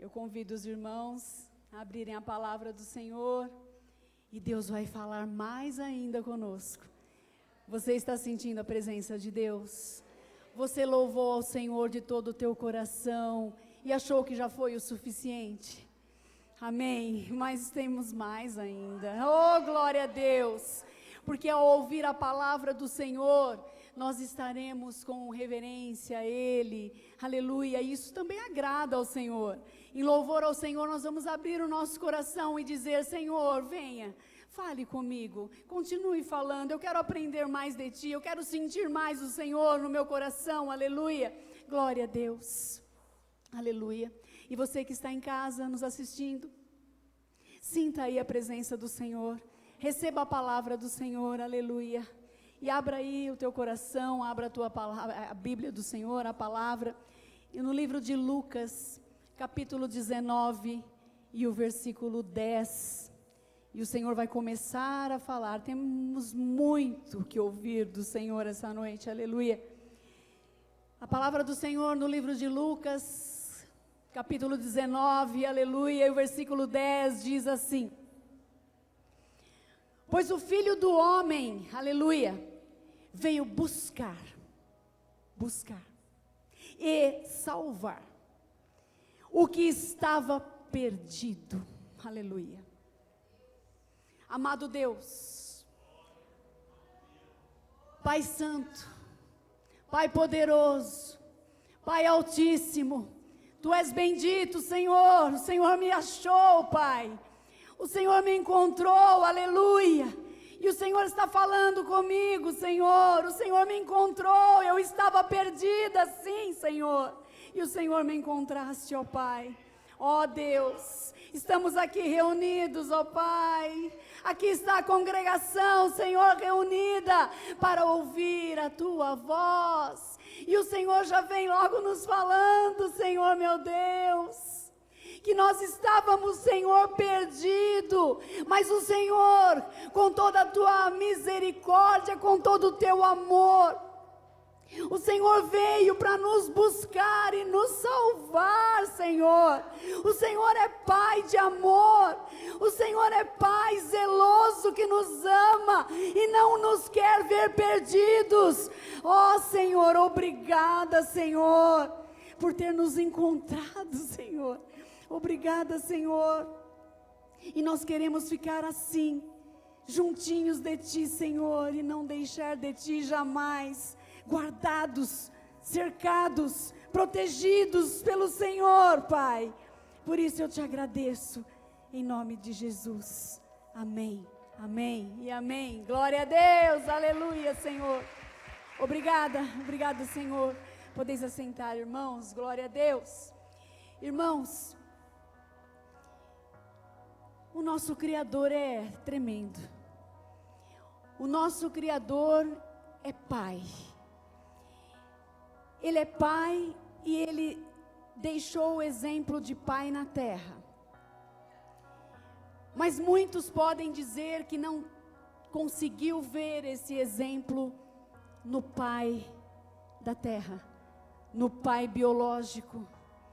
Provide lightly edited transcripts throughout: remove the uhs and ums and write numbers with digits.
Eu convido os irmãos a abrirem a palavra do Senhor e Deus vai falar mais ainda conosco. Você está sentindo a presença de Deus? Você louvou ao Senhor de todo o teu coração e achou que já foi o suficiente? Amém? Mas temos mais ainda. Oh, glória a Deus! Porque ao ouvir a palavra do Senhor, nós estaremos com reverência a Ele, aleluia, isso também agrada ao Senhor. Em louvor ao Senhor, nós vamos abrir o nosso coração e dizer: Senhor, venha, fale comigo, continue falando, eu quero aprender mais de Ti, eu quero sentir mais o Senhor no meu coração, aleluia, glória a Deus, aleluia. E você que está em casa nos assistindo, sinta aí a presença do Senhor, receba a palavra do Senhor, aleluia. E abra aí o teu coração, abra a tua palavra, a Bíblia do Senhor, a palavra. E no livro de Lucas, capítulo 19 e o versículo 10. E o Senhor vai começar a falar. Temos muito que ouvir do Senhor essa noite, aleluia. A palavra do Senhor no livro de Lucas, capítulo 19, aleluia. E o versículo 10 diz assim: pois o Filho do Homem, aleluia, veio buscar e salvar o que estava perdido, aleluia. Amado Deus, Pai Santo, Pai Poderoso, Pai Altíssimo, Tu és bendito, Senhor, o Senhor me achou, Pai. O Senhor me encontrou, aleluia, e o Senhor está falando comigo, Senhor, o Senhor me encontrou, eu estava perdida, sim, Senhor, e o Senhor me encontraste, ó Pai, ó Deus, estamos aqui reunidos, ó Pai, aqui está a congregação, Senhor, reunida, para ouvir a Tua voz, e o Senhor já vem logo nos falando, Senhor, meu Deus, que nós estávamos, Senhor, perdido, mas o Senhor, com toda a Tua misericórdia, com todo o Teu amor, o Senhor veio para nos buscar e nos salvar, Senhor. O Senhor é Pai de amor, o Senhor é Pai zeloso que nos ama e não nos quer ver perdidos. Ó Senhor, obrigada, Senhor, por ter nos encontrado, Senhor. Obrigada, Senhor, e nós queremos ficar assim, juntinhos de Ti, Senhor, e não deixar de Ti jamais, guardados, cercados, protegidos pelo Senhor, Pai. Por isso eu Te agradeço, em nome de Jesus, amém, amém e amém. Glória a Deus, aleluia, Senhor. Obrigada, Senhor. Podeis assentar, irmãos, glória a Deus. Irmãos, o nosso Criador é tremendo, o nosso Criador é Pai, Ele é Pai e Ele deixou o exemplo de Pai na terra, mas muitos podem dizer que não conseguiu ver esse exemplo no Pai da terra, no Pai biológico,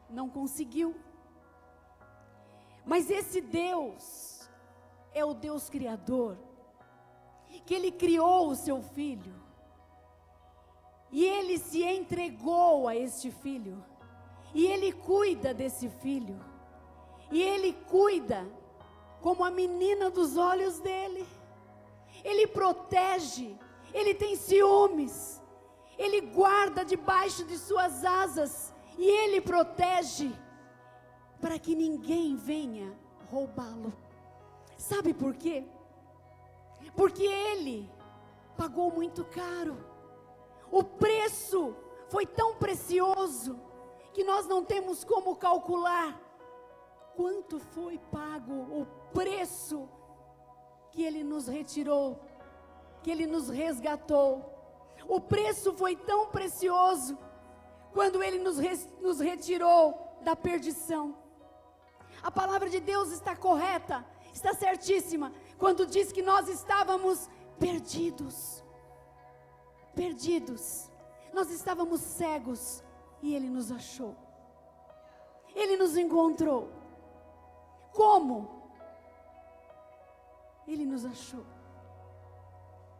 não conseguiu. Mas esse Deus é o Deus Criador, que Ele criou o Seu Filho, e Ele se entregou a este Filho, e Ele cuida desse Filho, e Ele cuida como a menina dos olhos dEle, Ele protege, Ele tem ciúmes, Ele guarda debaixo de Suas asas, e Ele protege, para que ninguém venha roubá-lo. Sabe por quê? Porque Ele pagou muito caro. O preço foi tão precioso que nós não temos como calcular quanto foi pago o preço que Ele nos retirou, que Ele nos resgatou. O preço foi tão precioso quando Ele nos retirou da perdição. A palavra de Deus está correta, está certíssima, quando diz que nós estávamos perdidos, nós estávamos cegos e Ele nos achou. Ele nos encontrou. Como? Ele nos achou.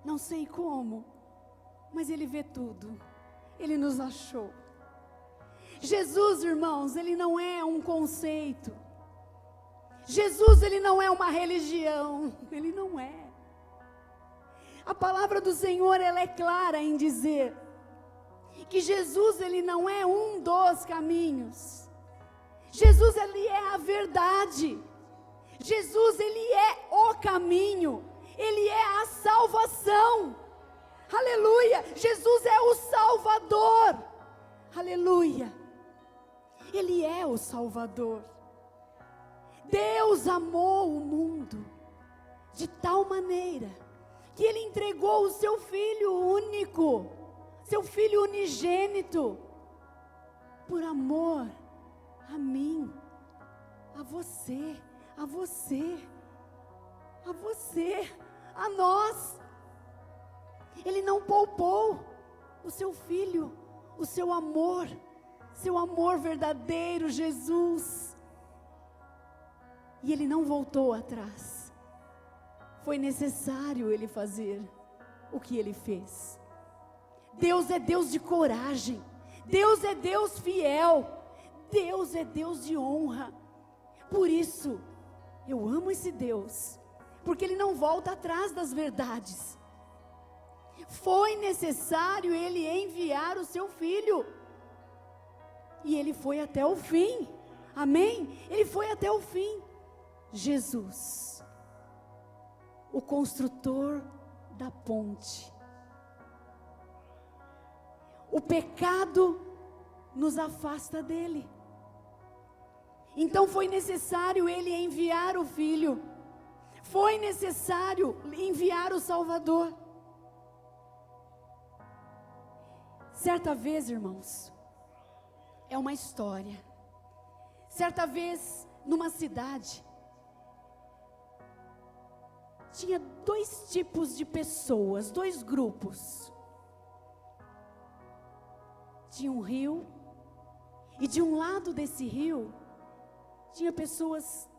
Não sei como, mas Ele vê tudo. Ele nos achou. Jesus, irmãos, Ele não é um conceito. Jesus, Ele não é uma religião. Ele não é. A palavra do Senhor, ela é clara em dizer que Jesus, Ele não é um dos caminhos. Jesus, Ele é a verdade. Jesus, Ele é o caminho. Ele é a salvação. Aleluia. Jesus é o Salvador. Aleluia. Ele é o Salvador. Deus amou o mundo de tal maneira que Ele entregou o seu Filho único, seu Filho unigênito, por amor a mim, a você, a você, a você, a nós. Ele não poupou o seu Filho, o seu amor verdadeiro, Jesus. E Ele não voltou atrás. Foi necessário Ele fazer o que Ele fez. Deus é Deus de coragem. Deus é Deus fiel. Deus é Deus de honra. Por isso, eu amo esse Deus, porque Ele não volta atrás das verdades. Foi necessário Ele enviar o seu Filho, e Ele foi até o fim. Amém? Ele foi até o fim. Jesus, o construtor da ponte. O pecado nos afasta dele. Então foi necessário Ele enviar o Filho. Foi necessário enviar o Salvador. Certa vez, irmãos, é uma história. Certa vez, numa cidade, tinha 2 tipos de pessoas, 2 grupos. Tinha um rio, e de um lado desse rio, tinha pessoas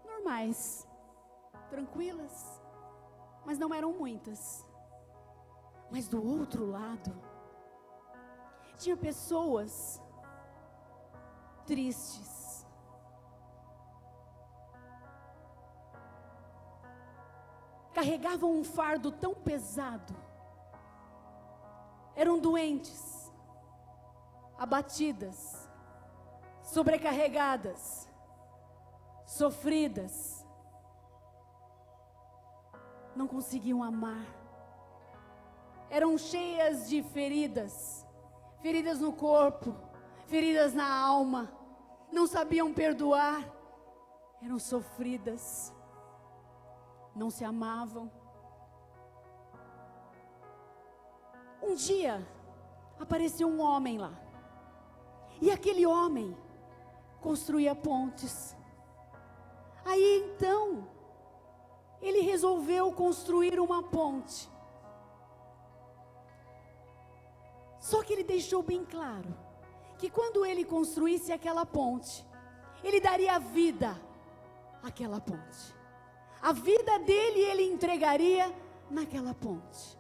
normais, tranquilas, mas não eram muitas. Mas do outro lado, tinha pessoas tristes, carregavam um fardo tão pesado, eram doentes, abatidas, sobrecarregadas, sofridas, não conseguiam amar, eram cheias de feridas, feridas no corpo, feridas na alma, não sabiam perdoar, eram sofridas, não se amavam. Um dia, apareceu um homem lá, e aquele homem construía pontes. Aí então, ele resolveu construir uma ponte. Só que ele deixou bem claro que quando ele construísse aquela ponte, ele daria vida àquela ponte. A vida dele ele entregaria naquela ponte.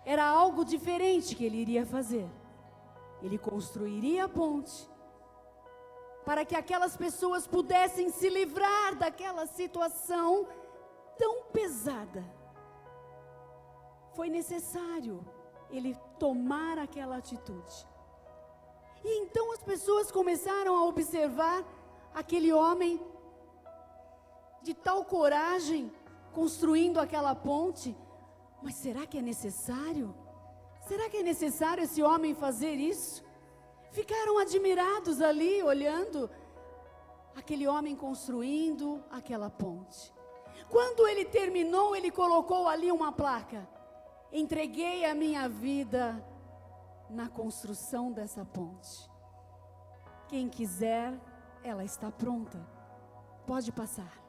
Era algo diferente que ele iria fazer. Ele construiria a ponte para que aquelas pessoas pudessem se livrar daquela situação tão pesada. Foi necessário ele tomar aquela atitude. E então as pessoas começaram a observar aquele homem de tal coragem, construindo aquela ponte. Mas será que é necessário? Será que é necessário esse homem fazer isso? Ficaram admirados ali, olhando aquele homem construindo aquela ponte. Quando ele terminou, ele colocou ali uma placa: entreguei a minha vida na construção dessa ponte. Quem quiser, ela está pronta. Pode passar.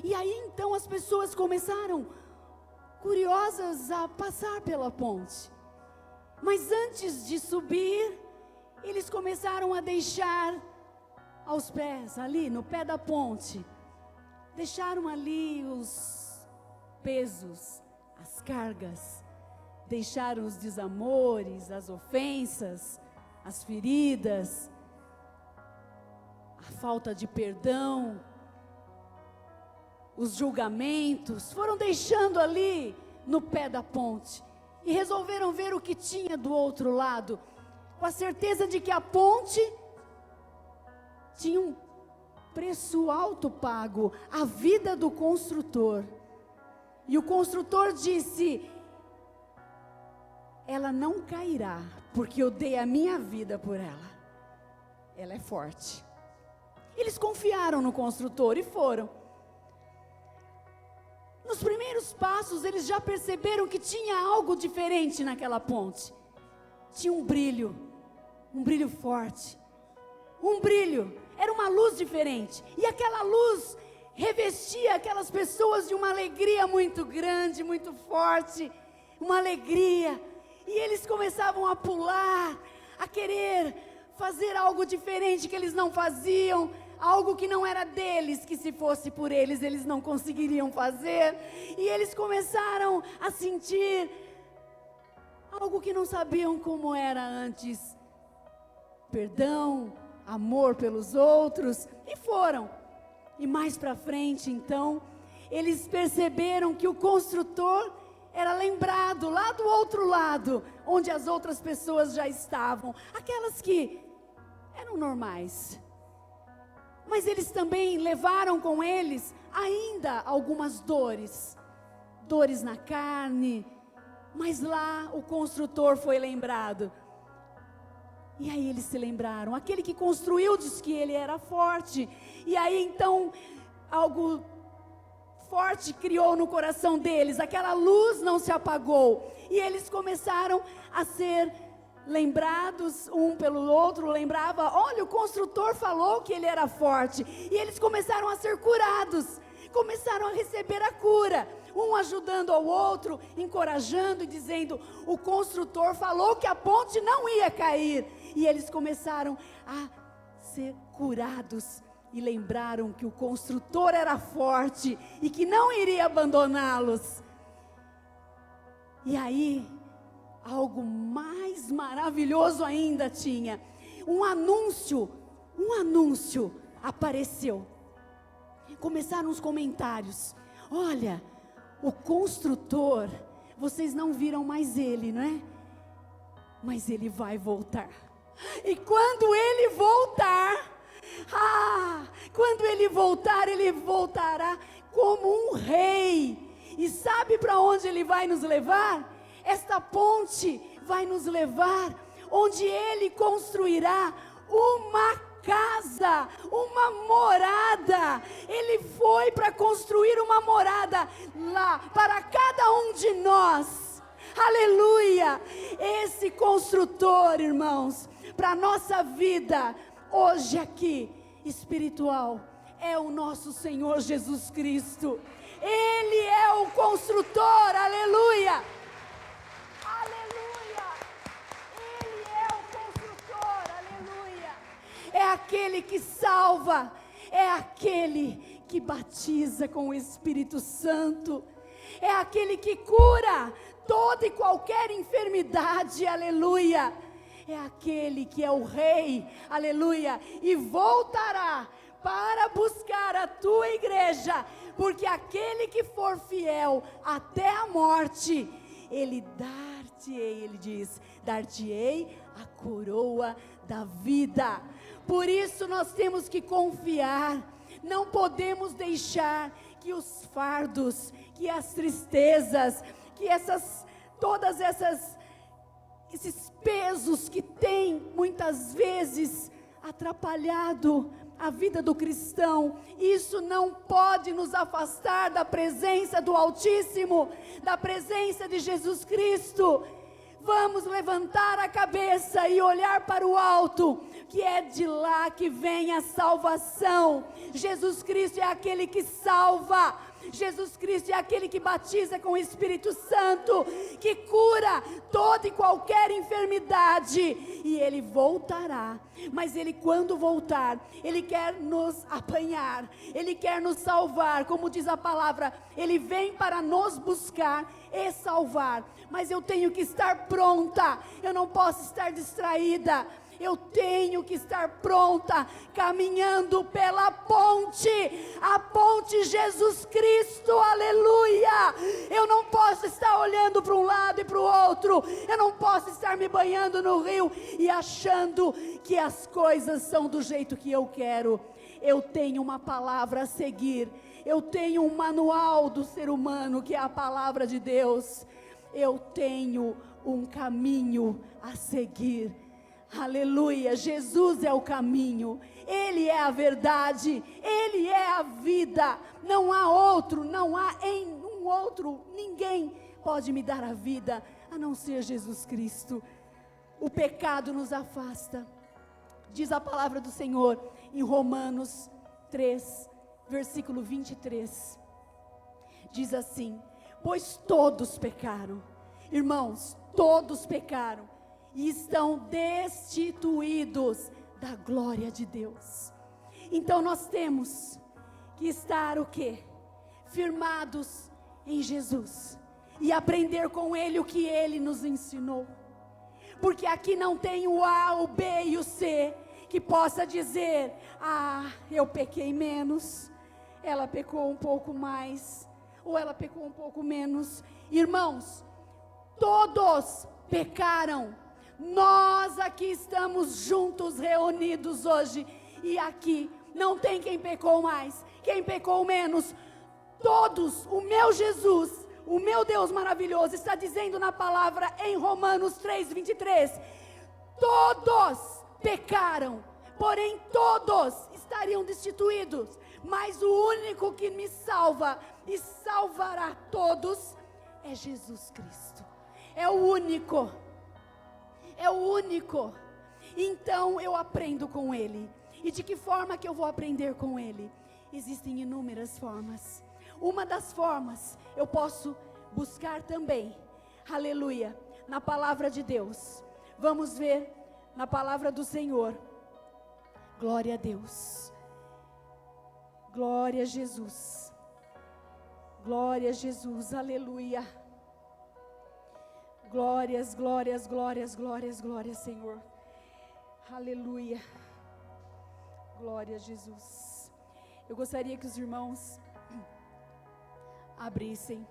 E aí então as pessoas começaram, curiosas, a passar pela ponte. Mas antes de subir, eles começaram a deixar aos pés, ali no pé da ponte, deixaram ali os pesos, as cargas, deixaram os desamores, as ofensas, as feridas, a falta de perdão, os julgamentos, foram deixando ali no pé da ponte e resolveram ver o que tinha do outro lado, com a certeza de que a ponte tinha um preço alto pago, a vida do construtor. E o construtor disse: ela não cairá, porque eu dei a minha vida por ela. Ela é forte. Eles confiaram no construtor e foram. Nos primeiros passos, eles já perceberam que tinha algo diferente naquela ponte. Tinha um brilho forte, um brilho, era uma luz diferente, e aquela luz revestia aquelas pessoas de uma alegria muito grande, muito forte, uma alegria, e eles começavam a pular, a querer fazer algo diferente que eles não faziam, algo que não era deles, que se fosse por eles, eles não conseguiriam fazer, e eles começaram a sentir algo que não sabiam como era antes, perdão, amor pelos outros, e foram. E mais para frente, então, eles perceberam que o construtor era lembrado lá do outro lado, onde as outras pessoas já estavam, aquelas que eram normais. Mas eles também levaram com eles ainda algumas dores na carne, mas lá o construtor foi lembrado. E aí eles se lembraram, aquele que construiu disse que ele era forte, e aí então algo forte criou no coração deles, aquela luz não se apagou, e eles começaram a ser lembrados um pelo outro, lembrava, olha, o construtor falou que ele era forte, e eles começaram a ser curados, começaram a receber a cura, um ajudando ao outro, encorajando e dizendo, o construtor falou que a ponte não ia cair, e eles começaram a ser curados, e lembraram que o construtor era forte, e que não iria abandoná-los. E aí, algo mais maravilhoso ainda tinha, um anúncio apareceu, começaram os comentários, olha, o construtor, vocês não viram mais ele, não é? Mas ele vai voltar, e quando ele voltar, ele voltará como um rei, e sabe para onde ele vai nos levar? Esta ponte vai nos levar onde ele construirá uma casa, uma morada. Ele foi para construir uma morada lá para cada um de nós. Aleluia! Esse construtor, irmãos, para a nossa vida hoje aqui, espiritual, é o nosso Senhor Jesus Cristo. Ele é o construtor, aleluia! Aleluia! Ele é o construtor, aleluia! É aquele que salva, é aquele que batiza com o Espírito Santo, é aquele que cura toda e qualquer enfermidade, aleluia! É aquele que é o rei, aleluia, e voltará para buscar a tua igreja, porque aquele que for fiel até a morte, ele diz, dar-te-ei a coroa da vida. Por isso nós temos que confiar, não podemos deixar que os fardos, que as tristezas, que todas esses pesos que têm muitas vezes atrapalhado a vida do cristão, isso não pode nos afastar da presença do Altíssimo, da presença de Jesus Cristo. Vamos levantar a cabeça e olhar para o alto, que é de lá que vem a salvação. Jesus Cristo é aquele que salva, Jesus Cristo é aquele que batiza com o Espírito Santo, que cura toda e qualquer enfermidade, e Ele voltará. Mas Ele, quando voltar, Ele quer nos apanhar, Ele quer nos salvar, como diz a palavra, Ele vem para nos buscar e salvar. Mas eu tenho que estar pronta, eu não posso estar distraída, eu tenho que estar pronta, caminhando pela ponte, a ponte Jesus Cristo, aleluia. Eu não posso estar olhando para um lado e para o outro, eu não posso estar me banhando no rio e achando que as coisas são do jeito que eu quero. Eu tenho uma palavra a seguir, eu tenho um manual do ser humano, que é a palavra de Deus. Eu tenho um caminho a seguir. Aleluia, Jesus é o caminho, Ele é a verdade, Ele é a vida, não há outro, não há em um outro, ninguém pode me dar a vida, a não ser Jesus Cristo. O pecado nos afasta, diz a palavra do Senhor, em Romanos 3, versículo 23, diz assim: pois todos pecaram, irmãos, todos pecaram, e estão destituídos da glória de Deus. Então nós temos que estar o quê? Firmados em Jesus, e aprender com Ele o que Ele nos ensinou, porque aqui não tem o A, o B e o C, que possa dizer, eu pequei menos, ela pecou um pouco mais, ou ela pecou um pouco menos. Irmãos, todos pecaram. Nós aqui estamos juntos, reunidos hoje, e aqui não tem quem pecou mais, quem pecou menos. Todos, o meu Jesus, o meu Deus maravilhoso, está dizendo na palavra em Romanos 3, 23, todos pecaram, porém todos estariam destituídos, mas o único que me salva e salvará todos é Jesus Cristo, é o único. É o único. Então eu aprendo com Ele. E de que forma que eu vou aprender com Ele? Existem inúmeras formas. Uma das formas eu posso buscar também, aleluia, na palavra de Deus. Vamos ver na palavra do Senhor. Glória a Deus. Glória a Jesus. Glória a Jesus, aleluia. Glórias, glórias, glórias, glórias, glórias, Senhor. Aleluia. Glória a Jesus. Eu gostaria que os irmãos abrissem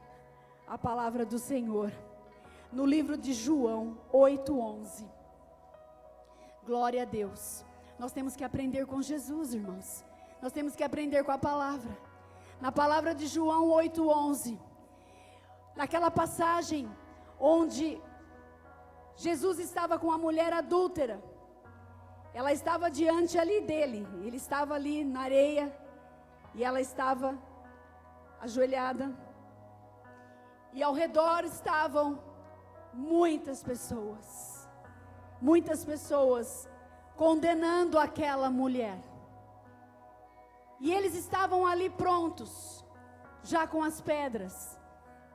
a palavra do Senhor no livro de João 8:11. Glória a Deus. Nós temos que aprender com Jesus, irmãos. Nós temos que aprender com a palavra. Na palavra de João 8:11, naquela passagem onde Jesus estava com a mulher adúltera, ela estava diante ali dele, ele estava ali na areia, e ela estava ajoelhada, e ao redor estavam muitas pessoas condenando aquela mulher, e eles estavam ali prontos, já com as pedras,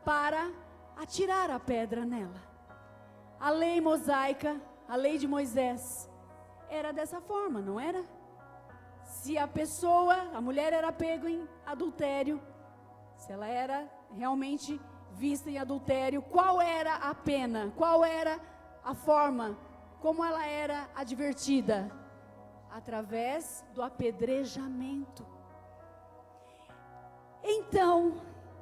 para atirar a pedra nela. A lei mosaica, a lei de Moisés, era dessa forma, não era? Se a mulher era pega em adultério, se ela era realmente vista em adultério, qual era a pena? Qual era a forma? Como ela era advertida? Através do apedrejamento. Então,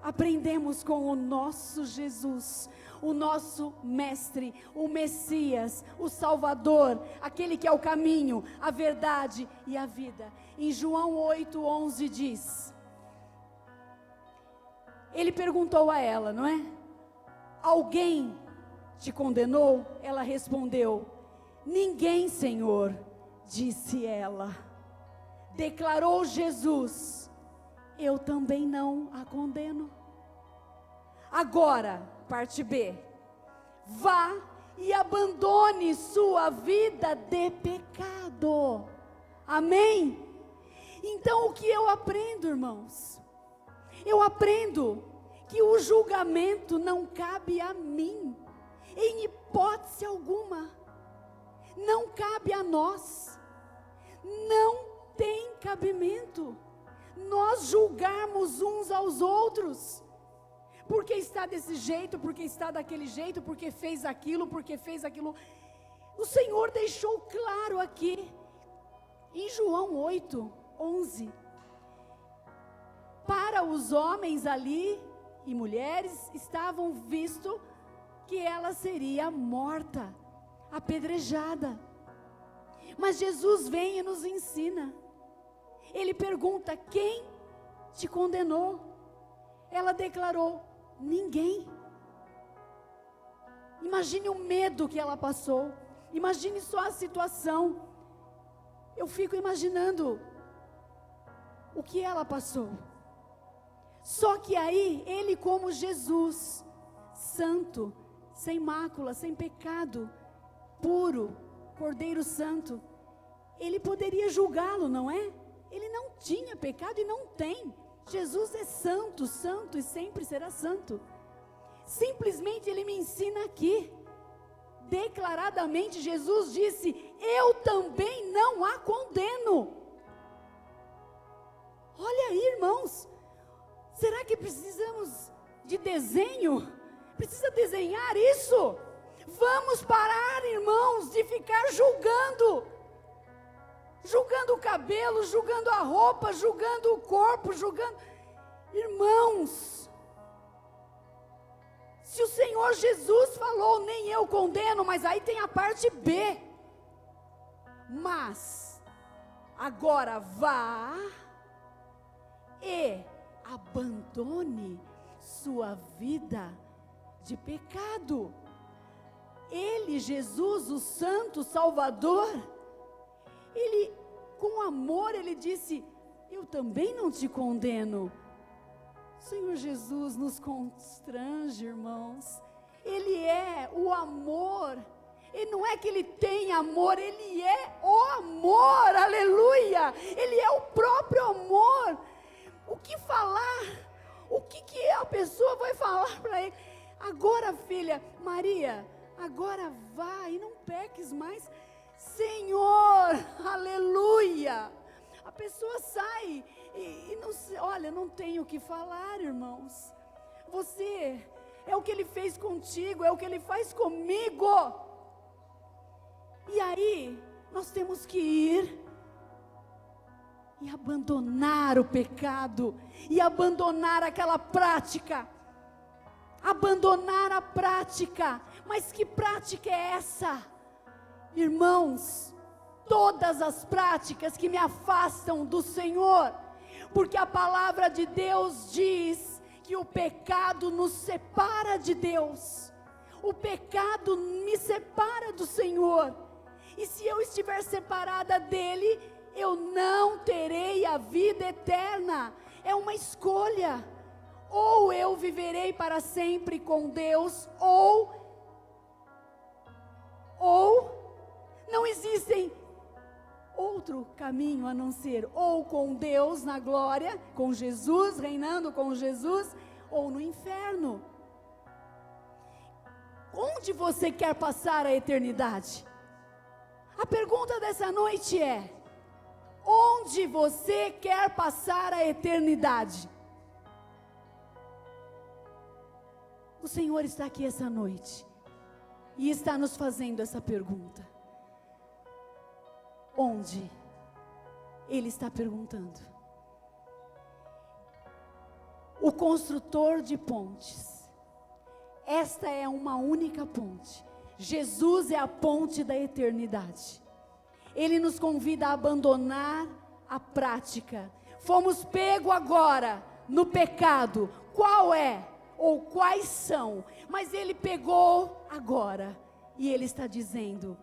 aprendemos com o nosso Jesus, o nosso mestre, o Messias, o Salvador, aquele que é o caminho, a verdade e a vida. Em João 8:11 diz, ele perguntou a ela, não é? Alguém te condenou? Ela respondeu, ninguém, Senhor, disse ela. Declarou Jesus, eu também não a condeno. Agora, parte B, vá e abandone sua vida de pecado. Amém? Então o que eu aprendo, irmãos? eu aprendo que o julgamento não cabe a mim, em hipótese alguma, não cabe a nós, não tem cabimento nós julgarmos uns aos outros, porque está desse jeito, porque está daquele jeito, porque fez aquilo, o Senhor deixou claro aqui, em João 8:11, para os homens ali, e mulheres, estavam visto que ela seria morta, apedrejada, mas Jesus vem e nos ensina, ele pergunta: quem te condenou? Ela declarou: ninguém. Imagine o medo que ela passou, imagine só a situação, eu fico imaginando o que ela passou. Só que aí, ele como Jesus, santo, sem mácula, sem pecado, puro, Cordeiro Santo, ele poderia julgá-lo, não é? Ele não tinha pecado e não tem. Jesus é santo, santo e sempre será santo. Simplesmente ele me ensina aqui, declaradamente Jesus disse: eu também não a condeno. Olha aí, irmãos, será que precisamos de desenho? Precisa desenhar isso? Vamos parar, irmãos, de ficar julgando o cabelo, julgando a roupa, julgando o corpo, irmãos, se o Senhor Jesus falou, nem eu condeno, mas aí tem a parte B, mas, agora vá e abandone sua vida de pecado. Ele, Jesus, o Santo Salvador, ele, com amor, ele disse: eu também não te condeno. O Senhor Jesus nos constrange, irmãos. Ele é o amor. E não é que ele tem amor, ele é o amor, aleluia. Ele é o próprio amor. O que falar? O que a pessoa vai falar para ele? Agora, filha, Maria, agora vá e não peques mais. Senhor, aleluia. A pessoa sai e não se, olha, não tem o que falar, irmãos. Você, é o que ele fez contigo, é o que ele faz comigo. E aí, nós temos que ir e abandonar o pecado, e abandonar aquela prática, abandonar a prática. Mas que prática é essa? Irmãos, todas as práticas que me afastam do Senhor, porque a palavra de Deus diz que o pecado nos separa de Deus, o pecado me separa do Senhor, e se eu estiver separada dEle, eu não terei a vida eterna. É uma escolha, ou eu viverei para sempre com Deus, ou não existem outro caminho a não ser ou com Deus na glória, com Jesus, reinando com Jesus, ou no inferno. Onde você quer passar a eternidade? A pergunta dessa noite é: onde você quer passar a eternidade? O Senhor está aqui essa noite e está nos fazendo essa pergunta. Onde? Ele está perguntando. O construtor de pontes. Esta é uma única ponte. Jesus é a ponte da eternidade. Ele nos convida a abandonar a prática. Fomos pegos agora no pecado. Qual é? Ou quais são? Mas Ele pegou agora. E Ele está dizendo: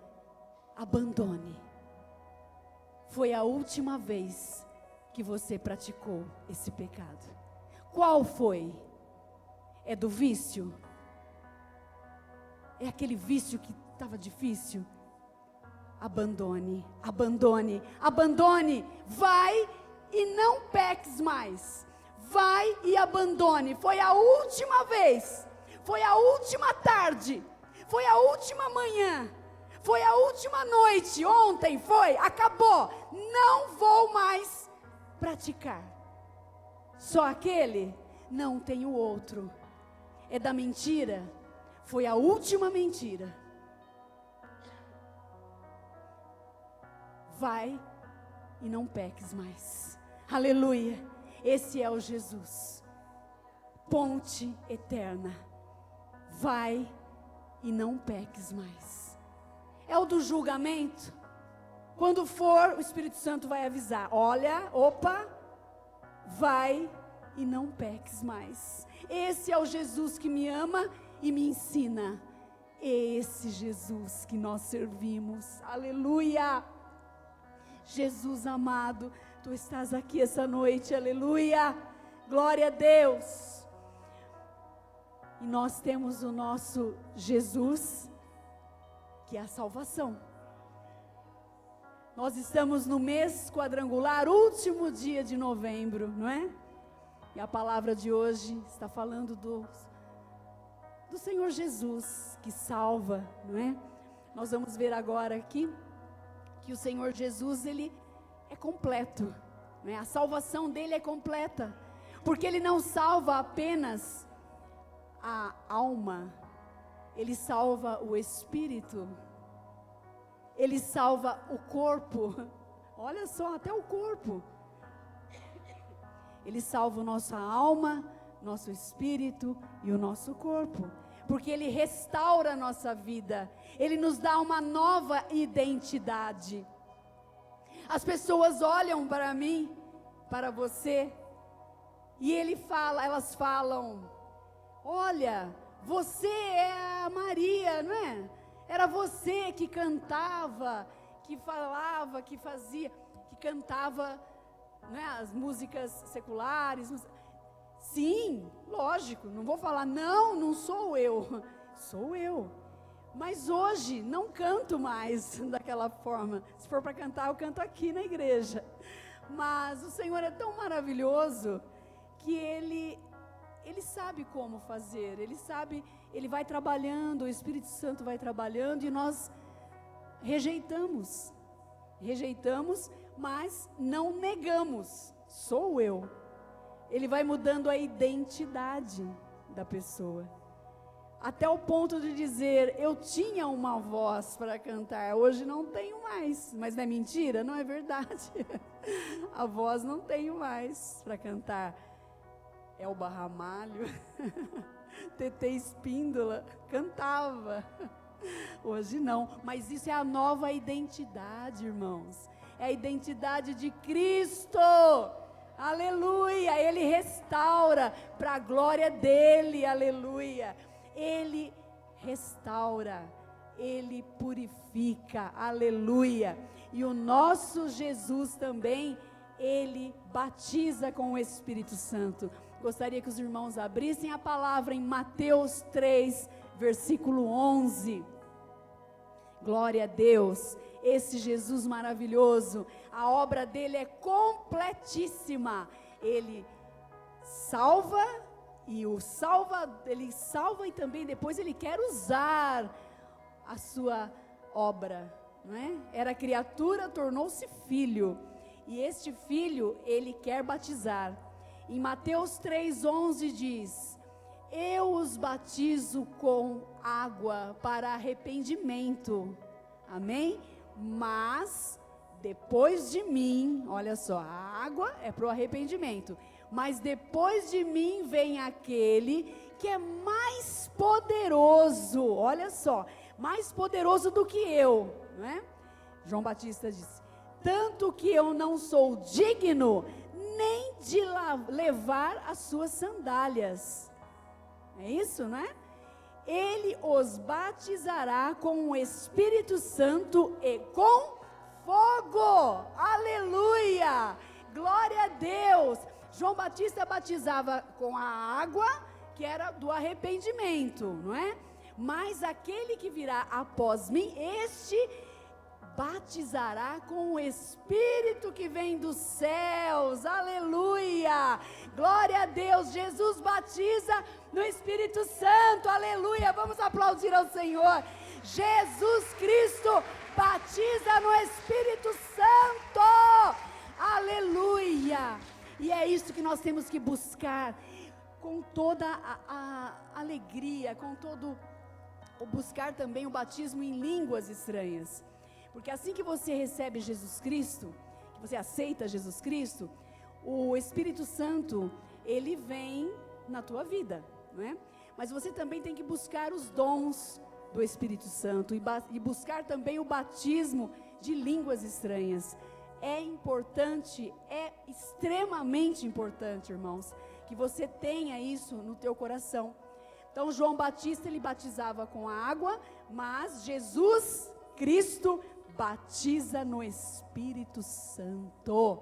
abandone. Foi a última vez que você praticou esse pecado. Qual foi? É do vício? É aquele vício que estava difícil? Abandone, abandone, abandone. Vai e não peques mais. vai e abandone. Foi a última vez, foi a última tarde, foi a última manhã, foi a última noite, ontem foi, acabou, não vou mais praticar. Só aquele, não tem o outro. É da mentira, foi a última mentira. Vai e não peques mais. Aleluia. Esse é o Jesus, ponte eterna. Vai e não peques mais. É o do julgamento. Quando for, o Espírito Santo vai avisar: olha, opa, vai e não peques mais. Esse é o Jesus que me ama e me ensina. É esse Jesus que nós servimos. Aleluia. Jesus amado, tu estás aqui essa noite, aleluia, glória a Deus. E nós temos o nosso Jesus, que é a salvação. Nós estamos no mês quadrangular, último dia de novembro, não é? E a palavra de hoje está falando do Senhor Jesus, que salva, não é? Nós vamos ver agora aqui que o Senhor Jesus, Ele é completo, né? A salvação dele é completa, porque Ele não salva apenas a alma, Ele salva o espírito, Ele salva o corpo, olha só, até o corpo, Ele salva a nossa alma, nosso espírito e o nosso corpo, porque Ele restaura a nossa vida, Ele nos dá uma nova identidade. As pessoas olham para mim, para você, e elas falam: olha, você é a Maria, não é? Era você que cantava, que falava, que fazia, que cantava, né, as músicas seculares. Sim, lógico, não vou falar, não sou eu, sou eu. Mas hoje não canto mais daquela forma. Se for para cantar, eu canto aqui na igreja. Mas o Senhor é tão maravilhoso que Ele sabe como fazer, Ele sabe, Ele vai trabalhando, o Espírito Santo vai trabalhando e nós rejeitamos, mas não negamos, sou eu. Ele vai mudando a identidade da pessoa, até o ponto de dizer: eu tinha uma voz para cantar, hoje não tenho mais. Mas não é mentira? Não é verdade. A voz não tenho mais para cantar. Elba Ramalho, TT Espíndola, cantava. Hoje não, mas isso é a nova identidade, irmãos. É a identidade de Cristo. Aleluia, Ele restaura para a glória dEle, aleluia. Ele restaura, Ele purifica, aleluia. E o nosso Jesus também, Ele batiza com o Espírito Santo. Gostaria que os irmãos abrissem a palavra em Mateus 3, versículo 11. Glória a Deus. Esse Jesus maravilhoso, a obra dele é completíssima. Ele salva ele salva e também depois ele quer usar a sua obra, não é? Era criatura, tornou-se filho, e este filho ele quer batizar. Em Mateus 3,11 diz: eu os batizo com água para arrependimento, amém? Mas depois de mim, olha só, a água é para o arrependimento, mas depois de mim vem aquele que é mais poderoso, olha só, mais poderoso do que eu, não é? João Batista disse: tanto que eu não sou digno nem de levar as suas sandálias. É isso, não é? Ele os batizará com o Espírito Santo e com fogo. Aleluia! Glória a Deus! João Batista batizava com a água, que era do arrependimento, não é? Mas aquele que virá após mim, este batizará com o Espírito que vem dos céus. Aleluia! Glória a Deus. Jesus batiza no Espírito Santo. Aleluia! Vamos aplaudir ao Senhor. Jesus Cristo batiza no Espírito Santo. Aleluia! E é isso que nós temos que buscar com toda a alegria, com todo o buscar também o batismo em línguas estranhas. Porque assim que você recebe Jesus Cristo, que você aceita Jesus Cristo, o Espírito Santo, ele vem na tua vida, não é? Mas você também tem que buscar os dons do Espírito Santo e buscar também o batismo de línguas estranhas. É importante, é extremamente importante, irmãos, que você tenha isso no teu coração. Então, João Batista, ele batizava com a água, mas Jesus Cristo batiza no Espírito Santo.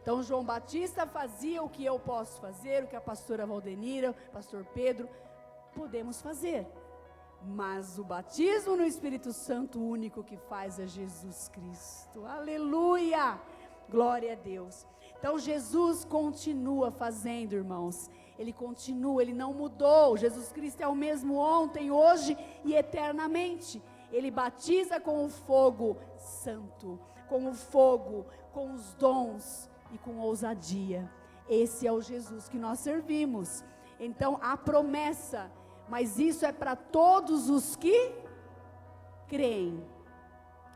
Então, João Batista fazia o que eu posso fazer, o que a pastora Valdenira, o pastor Pedro, podemos fazer. Mas o batismo no Espírito Santo, o único que faz é Jesus Cristo. Aleluia! Glória a Deus. Então, Jesus continua fazendo, irmãos. Ele continua, ele não mudou. Jesus Cristo é o mesmo ontem, hoje e eternamente. Ele batiza com o fogo santo, com o fogo, com os dons e com ousadia. Esse é o Jesus que nós servimos. Então, a promessa, mas isso é para todos os que creem.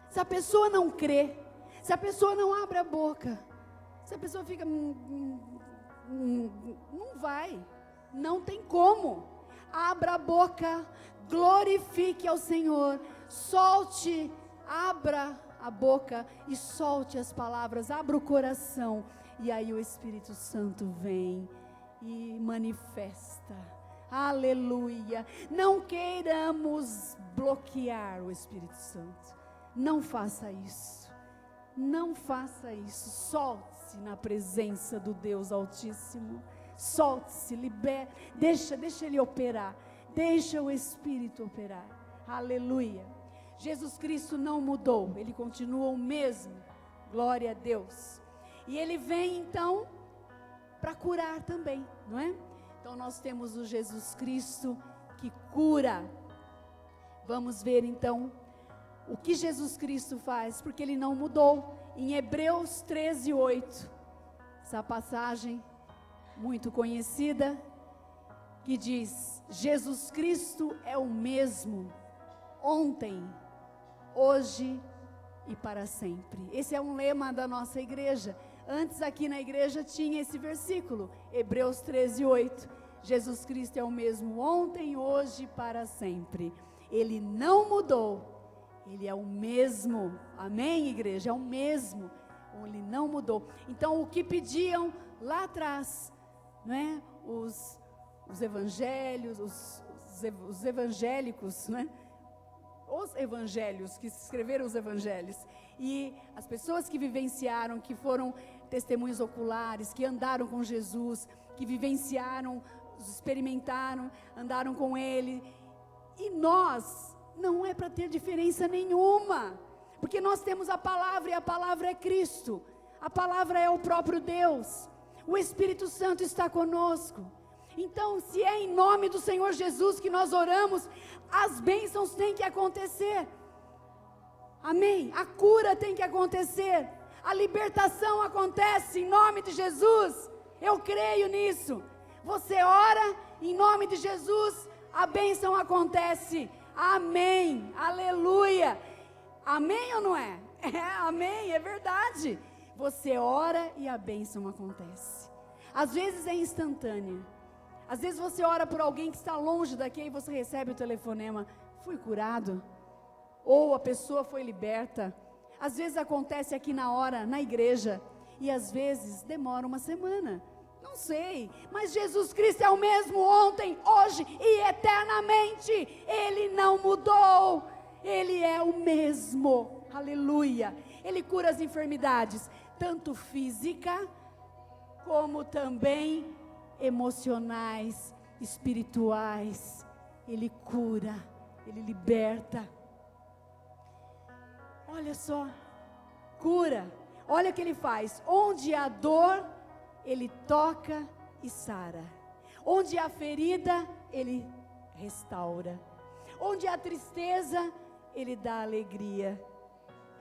Se a pessoa não crê, se a pessoa não abre a boca, se a pessoa fica, não vai, não tem como. Abra a boca, glorifique ao Senhor, solte, abra a boca e solte as palavras, abra o coração, e aí o Espírito Santo vem e manifesta. Aleluia! Não queiramos bloquear o Espírito Santo, não faça isso, não faça isso. Solte-se na presença do Deus Altíssimo, solte-se, libere, deixa ele operar, deixa o Espírito operar. Aleluia! Jesus Cristo não mudou, ele continua o mesmo, glória a Deus. E ele vem então para curar também, não é? Então nós temos o Jesus Cristo que cura. Vamos ver então o que Jesus Cristo faz, porque ele não mudou. Em Hebreus 13:8, essa passagem muito conhecida, que diz: Jesus Cristo é o mesmo ontem, hoje e para sempre. Esse é um lema da nossa igreja. Antes aqui na igreja tinha esse versículo, Hebreus 13:8. Jesus Cristo é o mesmo ontem, hoje e para sempre. Ele não mudou, ele é o mesmo. Amém, igreja? É o mesmo. Ele não mudou. Então, o que pediam lá atrás, não é? Os evangelhos, os evangélicos, não é? Os evangelhos, que escreveram os evangelhos, e as pessoas que vivenciaram, que foram testemunhos oculares, que andaram com Jesus, que vivenciaram, experimentaram, andaram com Ele, e nós, não é para ter diferença nenhuma, porque nós temos a palavra, e a palavra é Cristo, a palavra é o próprio Deus, o Espírito Santo está conosco. Então, se é em nome do Senhor Jesus que nós oramos, as bênçãos têm que acontecer, amém? A cura tem que acontecer, a libertação acontece em nome de Jesus, eu creio nisso. Você ora, em nome de Jesus, a bênção acontece, amém, aleluia, amém ou não é? Amém, é verdade. Você ora e a bênção acontece. Às vezes é instantânea. Às vezes você ora por alguém que está longe daqui e você recebe o telefonema: fui curado, ou a pessoa foi liberta. Às vezes acontece aqui na hora, na igreja, e às vezes demora uma semana, não sei, mas Jesus Cristo é o mesmo ontem, hoje e eternamente. Ele não mudou, Ele é o mesmo, aleluia. Ele cura as enfermidades, tanto física, como também emocionais, espirituais. Ele cura, Ele liberta. Olha só, cura. Olha o que ele faz. Onde há dor, ele toca e sara. Onde há ferida, ele restaura. Onde há tristeza, ele dá alegria.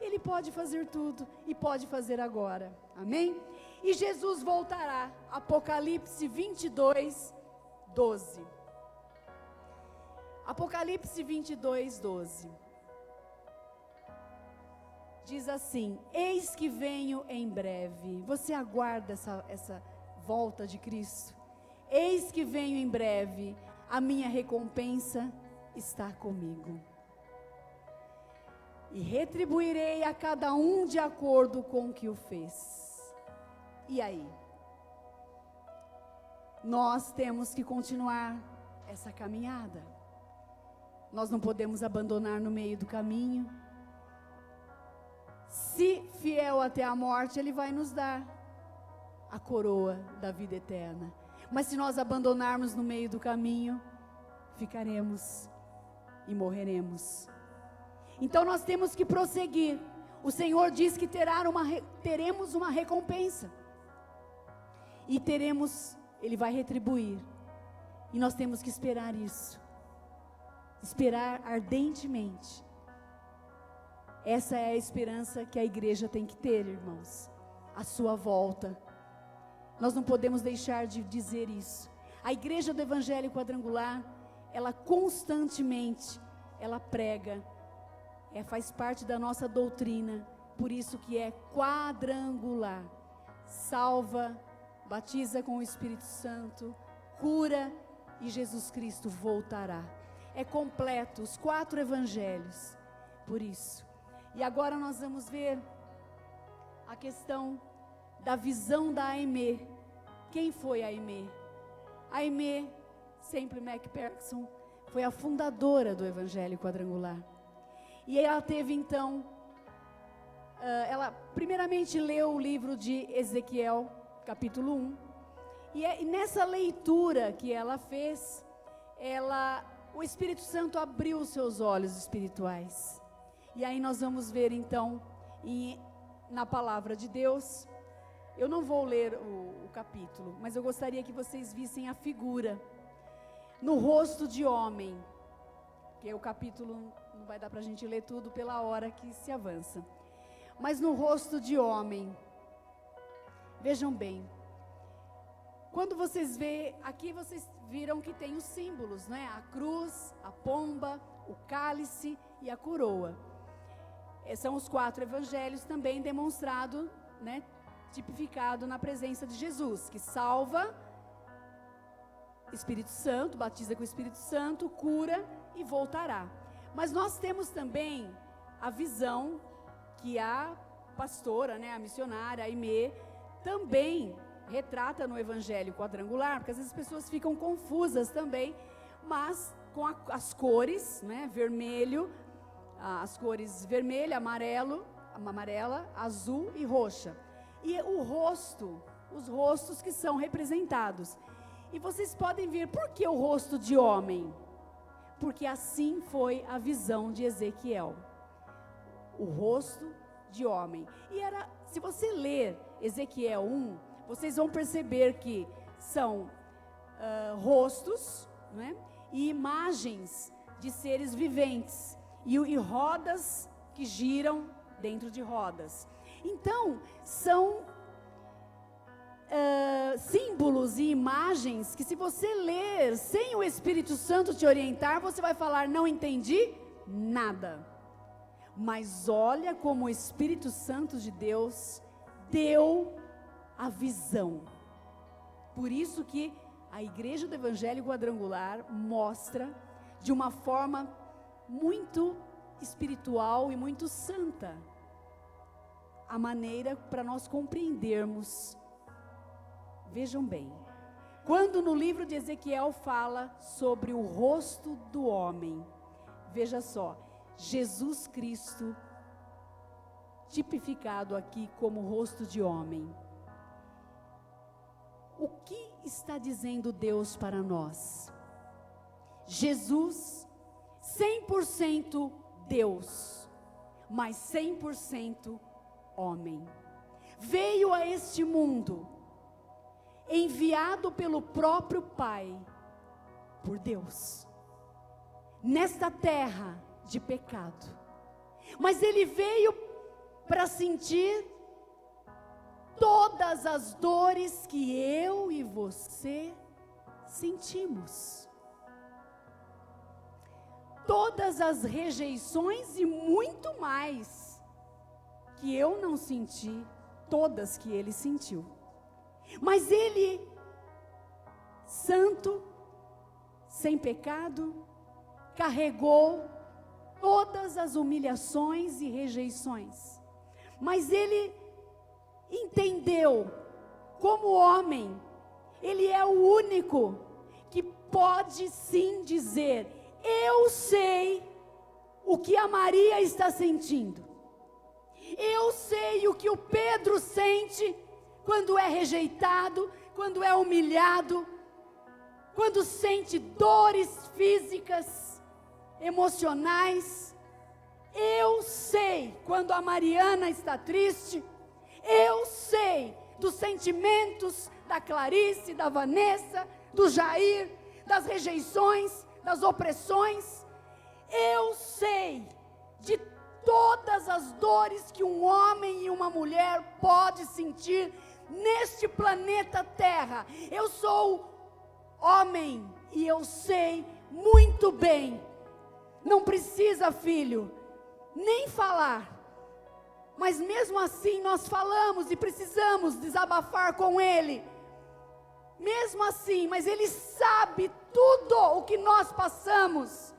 Ele pode fazer tudo e pode fazer agora. Amém? E Jesus voltará. Apocalipse 22, 12. Apocalipse 22, 12. Diz assim: eis que venho em breve. Você aguarda essa volta de Cristo? Eis que venho em breve, a minha recompensa está comigo. E retribuirei a cada um de acordo com o que o fez. E aí? Nós temos que continuar essa caminhada. Nós não podemos abandonar no meio do caminho. Se fiel até a morte, Ele vai nos dar a coroa da vida eterna. Mas se nós abandonarmos no meio do caminho, ficaremos e morreremos. Então nós temos que prosseguir. O Senhor diz que teremos uma recompensa. E Ele vai retribuir. E nós temos que esperar isso. Esperar ardentemente. Essa é a esperança que a igreja tem que ter, irmãos. A sua volta. Nós não podemos deixar de dizer isso. A igreja do Evangelho Quadrangular, ela constantemente, ela prega, faz parte da nossa doutrina, por isso que é quadrangular. Salva, batiza com o Espírito Santo, cura e Jesus Cristo voltará. É completo, os 4 evangelhos, por isso. E agora nós vamos ver a questão da visão da Aimee. Quem foi a Aimee? A Aimee, sempre McPherson, foi a fundadora do Evangelho Quadrangular. E ela teve então, ela primeiramente leu o livro de Ezequiel, capítulo 1. E nessa leitura que ela fez, o Espírito Santo abriu os seus olhos espirituais. E aí nós vamos ver então, na palavra de Deus, eu não vou ler o capítulo, mas eu gostaria que vocês vissem a figura, no rosto de homem, porque o capítulo não vai dar para a gente ler tudo pela hora que se avança, mas no rosto de homem, vejam bem, quando vocês veem, aqui vocês viram que tem os símbolos, né? A cruz, a pomba, o cálice e a coroa. São os 4 evangelhos também demonstrado, né? Tipificado na presença de Jesus, que salva, Espírito Santo, batiza com o Espírito Santo, cura e voltará. Mas nós temos também a visão que a pastora, né, a missionária, a Aimee, também retrata no Evangelho Quadrangular, porque às vezes as pessoas ficam confusas também, mas com as cores, né, vermelho, as cores vermelho, amarela, azul e roxa. E os rostos que são representados. E vocês podem ver, por que o rosto de homem? Porque assim foi a visão de Ezequiel. O rosto de homem. E se você ler Ezequiel 1, vocês vão perceber que são rostos, né, e imagens de seres viventes. E rodas que giram dentro de rodas. Então, são símbolos e imagens que, se você ler sem o Espírito Santo te orientar, você vai falar: não entendi nada. Mas olha como o Espírito Santo de Deus deu a visão. Por isso que a Igreja do Evangelho Quadrangular mostra de uma forma muito espiritual e muito santa a maneira para nós compreendermos. Vejam bem, quando no livro de Ezequiel fala sobre o rosto do homem, veja só, Jesus Cristo tipificado aqui como rosto de homem. O que está dizendo Deus para nós? Jesus, 100% Deus, mas 100% homem. Veio a este mundo, enviado pelo próprio Pai, por Deus, nesta terra de pecado. Mas ele veio para sentir todas as dores que eu e você sentimos. Todas as rejeições e muito mais que eu não senti, todas que ele sentiu. Mas ele, santo, sem pecado, carregou todas as humilhações e rejeições. Mas ele entendeu, como homem, ele é o único que pode sim dizer: eu sei o que a Maria está sentindo. Eu sei o que o Pedro sente quando é rejeitado, quando é humilhado, quando sente dores físicas, emocionais. Eu sei quando a Mariana está triste. Eu sei dos sentimentos da Clarice, da Vanessa, do Jair, das rejeições, das opressões. Eu sei de todas as dores que um homem e uma mulher pode sentir neste planeta Terra. Eu sou homem e eu sei muito bem. Não precisa, filho, nem falar. Mas mesmo assim nós falamos e precisamos desabafar com ele. Mesmo assim, mas ele sabe tudo o que nós passamos.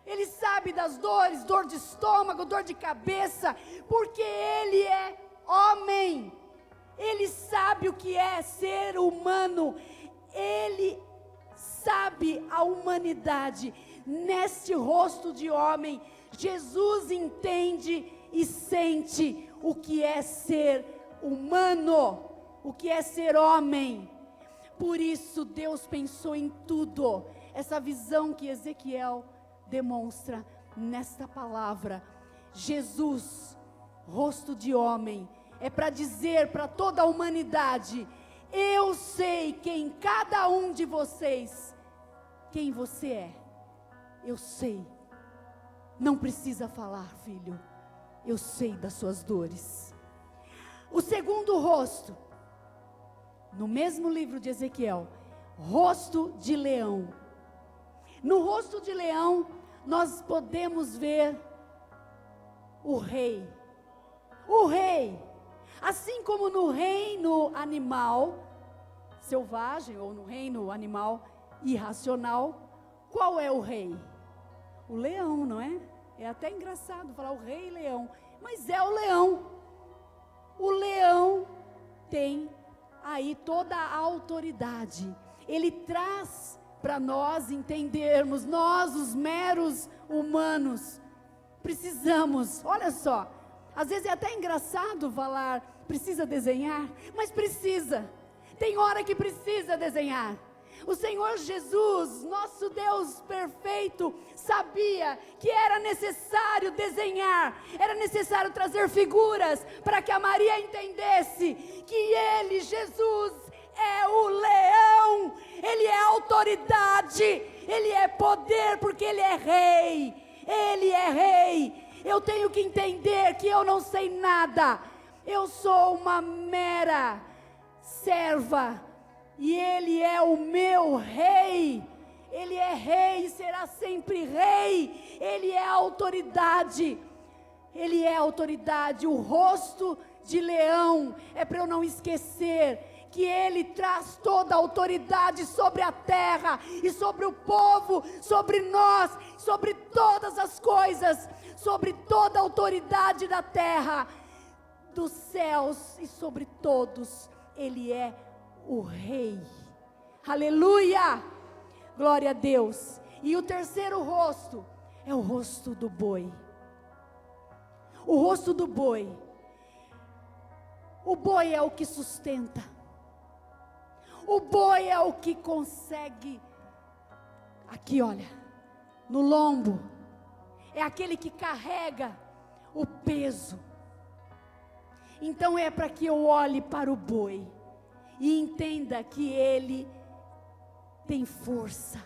Ele sabe das dores, dor de estômago, dor de cabeça, porque ele é homem. Ele sabe o que é ser humano. Ele sabe a humanidade. Neste rosto de homem, Jesus entende e sente o que é ser humano, o que é ser homem. Por isso Deus pensou em tudo. Essa visão que Ezequiel demonstra nesta palavra. Jesus, rosto de homem, é para dizer para toda a humanidade: eu sei quem cada um de vocês, quem você é. Eu sei. Não precisa falar, filho. Eu sei das suas dores. O segundo rosto, no mesmo livro de Ezequiel, rosto de leão. No rosto de leão, nós podemos ver o rei. O rei. Assim como no reino animal selvagem, ou no reino animal irracional, qual é o rei? O leão, não é? É até engraçado falar o rei leão, mas é o leão. O leão tem aí toda a autoridade. Ele traz para nós entendermos, nós os meros humanos, precisamos, olha só, às vezes é até engraçado falar, precisa desenhar, mas precisa, tem hora que precisa desenhar. O Senhor Jesus, nosso Deus perfeito, sabia que era necessário desenhar, era necessário trazer figuras, para que a Maria entendesse que Ele, Jesus, é o leão, Ele é autoridade, Ele é poder, porque Ele é rei, Ele é rei. Eu tenho que entender que eu não sei nada, eu sou uma mera serva, e Ele é o meu rei. Ele é rei e será sempre rei. Ele é autoridade. Ele é autoridade. O rosto de leão é para eu não esquecer que Ele traz toda a autoridade sobre a terra e sobre o povo, sobre nós, sobre todas as coisas, sobre toda a autoridade da terra, dos céus e sobre todos. Ele é o rei. Aleluia! Glória a Deus. E o terceiro rosto é o rosto do boi. O rosto do boi. O boi é o que sustenta. O boi é o que consegue, aqui olha, no lombo. É aquele que carrega o peso. Então é para que eu olhe para o boi e entenda que ele tem força,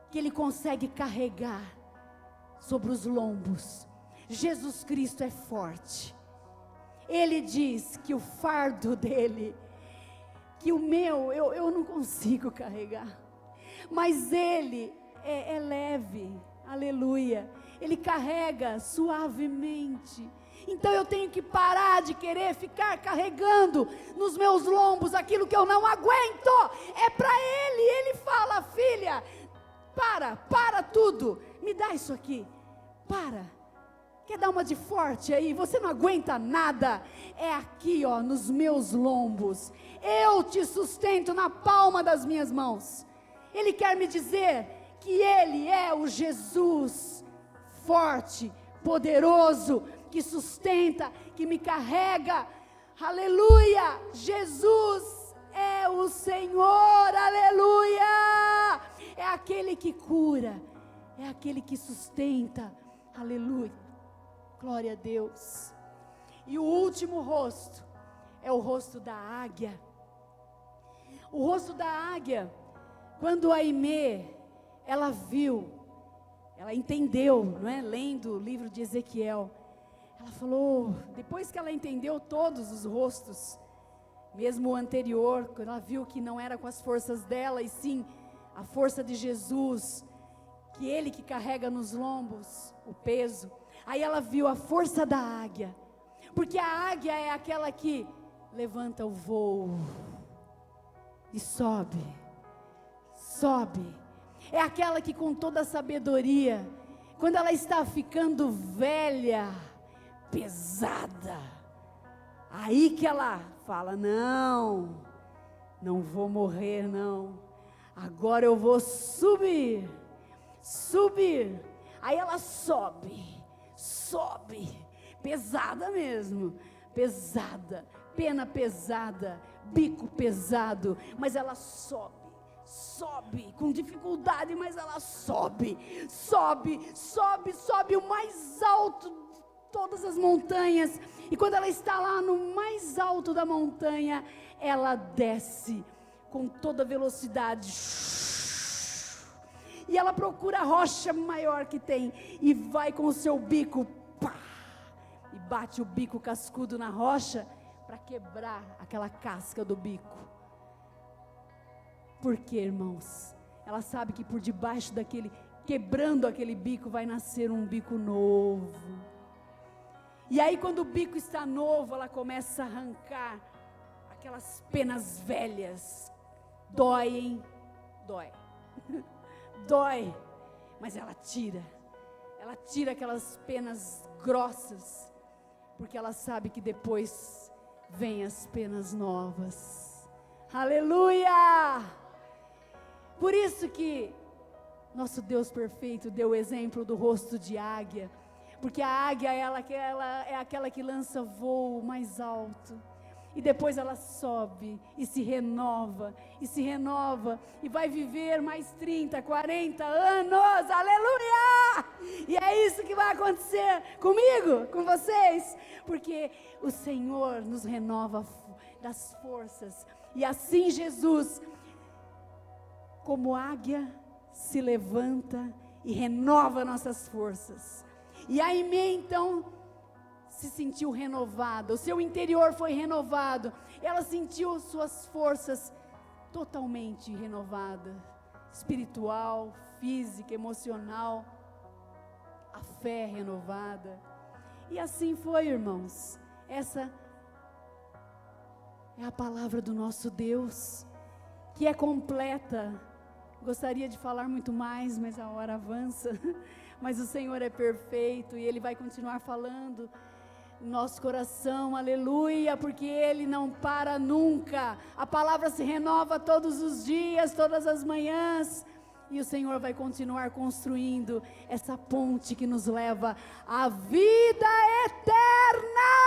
que ele consegue carregar sobre os lombos. Jesus Cristo é forte. Ele diz que o fardo dele, que o meu, eu não consigo carregar, mas ele é leve, aleluia, ele carrega suavemente. Então eu tenho que parar de querer ficar carregando nos meus lombos aquilo que eu não aguento. É para ele. Ele fala: filha, para tudo, me dá isso aqui, quer dar uma de forte aí? Você não aguenta nada. É aqui, ó, nos meus lombos. Eu te sustento na palma das minhas mãos. Ele quer me dizer que ele é o Jesus forte, poderoso, que sustenta, que me carrega. Aleluia! Jesus é o Senhor, aleluia! É aquele que cura, é aquele que sustenta, aleluia, glória a Deus. E o último rosto é o rosto da águia. O rosto da águia, quando a Aimee, ela viu, ela entendeu, não é? Lendo o livro de Ezequiel, ela falou, depois que ela entendeu todos os rostos, mesmo o anterior, quando ela viu que não era com as forças dela, e sim a força de Jesus, que ele que carrega nos lombos o peso, aí ela viu a força da águia, porque a águia é aquela que levanta o voo e sobe, é aquela que com toda a sabedoria, quando ela está ficando velha, pesada, aí que ela fala, não vou morrer não, agora eu vou subir, aí ela sobe, pesada mesmo, pena pesada, bico pesado, mas ela sobe com dificuldade, mas ela sobe o mais alto de todas as montanhas, e quando ela está lá no mais alto da montanha, ela desce com toda velocidade, e ela procura a rocha maior que tem, e vai com o seu bico, e bate o bico cascudo na rocha, para quebrar aquela casca do bico. Por quê, irmãos? Ela sabe que por debaixo daquele, quebrando aquele bico, vai nascer um bico novo. E aí quando o bico está novo, ela começa a arrancar aquelas penas velhas. Dói, hein? Dói. Mas ela tira aquelas penas grossas, porque ela sabe que depois vem as penas novas. Aleluia! Por isso que nosso Deus perfeito deu o exemplo do rosto de águia, porque a águia ela é aquela que lança voo mais alto, e depois ela sobe e se renova, e vai viver mais 30, 40 anos, aleluia! E é isso que vai acontecer comigo, com vocês, porque o Senhor nos renova das forças, e assim Jesus, como águia, se levanta e renova nossas forças. E a Aimee então se sentiu renovada, o seu interior foi renovado, ela sentiu suas forças totalmente renovadas, espiritual, física, emocional, a fé renovada. E assim foi, irmãos. Essa é a palavra do nosso Deus, que é completa. Gostaria de falar muito mais, mas a hora avança. Mas o Senhor é perfeito e Ele vai continuar falando no nosso coração, aleluia, porque Ele não para nunca. A palavra se renova todos os dias, todas as manhãs, e o Senhor vai continuar construindo essa ponte que nos leva à vida eterna.